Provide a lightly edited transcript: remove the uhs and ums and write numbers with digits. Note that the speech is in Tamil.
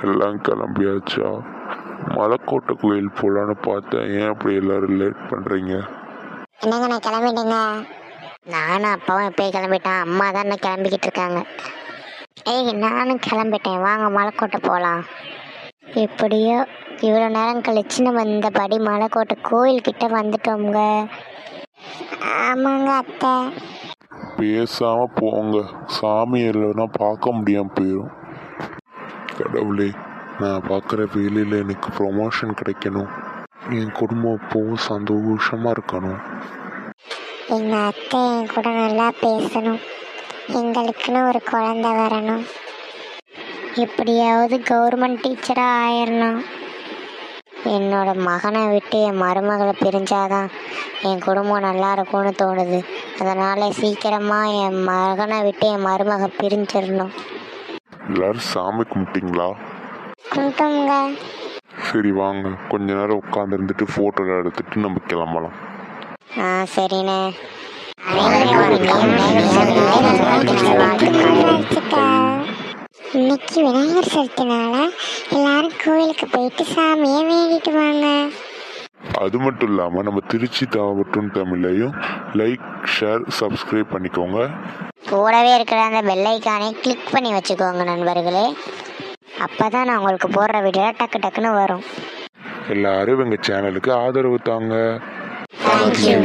எல்லாம் கிளம்பியாச்சா? மலைக்கோட்டை கோயில் போகலான்னு பார்த்தேன். ஏன் அப்படி எல்லாரும் லேட் பண்ணுறீங்க? என்னங்க நான் கிளம்பிட்டேங்க. நானும் அப்பாவும் எப்பயே கிளம்பிட்டேன். அம்மா தான் இன்னும் கிளம்பிக்கிட்டு இருக்காங்க. நானும் கிளம்பிட்டேன். வாங்க மலைக்கோட்டை போகலாம். எப்படியோ இவ்வளோ நேரம் கழிச்சு நம்ம இந்த படி மலைக்கோட்டை கோயில்கிட்ட வந்துட்டோம்ங்க. ஆமாங்க அத்தை. பேசாமல் போங்க, சாமி இல்லைன்னா பார்க்க முடியாமல் போயிடும். கடவுளே, நான் பார்க்குற வேலையில் எனக்கு ப்ரொமோஷன் கிடைக்கணும். என் குடும்பம் எப்போவும் சந்தோஷமாக இருக்கணும். எங்கள் அத்தை என் கூட நல்லா பேசணும். எங்களுக்குன்னு ஒரு குழந்தை வரணும். எப்படியாவது கவர்மெண்ட் டீச்சராக ஆயிடணும். என்னோட மகனை விட்டு என் மருமகளை பிரிஞ்சாதான் என் குடும்பம் நல்லா இருக்கும்னு தோணுது. அதனால் சீக்கிரமாக என் மகனை விட்டு என் மருமக பிரிஞ்சிடணும். எல்லாரும் சாமி கும்பிட்டீங்களா? கும்பிட்டோங்க. சரி வாங்க, கொஞ்ச நேரம் உட்காந்துருந்துட்டு ஃபோட்டோ எடுத்துட்டு நம்ம கிளம்பலாம். சரிண்ணே. இன்னைக்கு விநாயகர் சதுர்த்தினால எல்லாரும் கோயிலுக்கு போயிட்டு சாமியை வேண்டிட்டு வாங்க. அது மட்டும் இல்லாமல் நம்ம திருச்சி தாவட்டும் தமிழையும் லைக், ஷேர், சப்ஸ்கிரைப் பண்ணிக்கோங்க. கூடவே இருக்கிற அந்த பெல் ஐக்கானை கிளிக் பண்ணி வச்சுக்கோங்க நண்பர்களே. அப்போ தான் நான் உங்களுக்கு போடுற வீடியோ டக்கு டக்குன்னு வரும். எல்லாரும் எங்கள் சேனலுக்கு ஆதரவு தாங்க. தேங்க்யூ.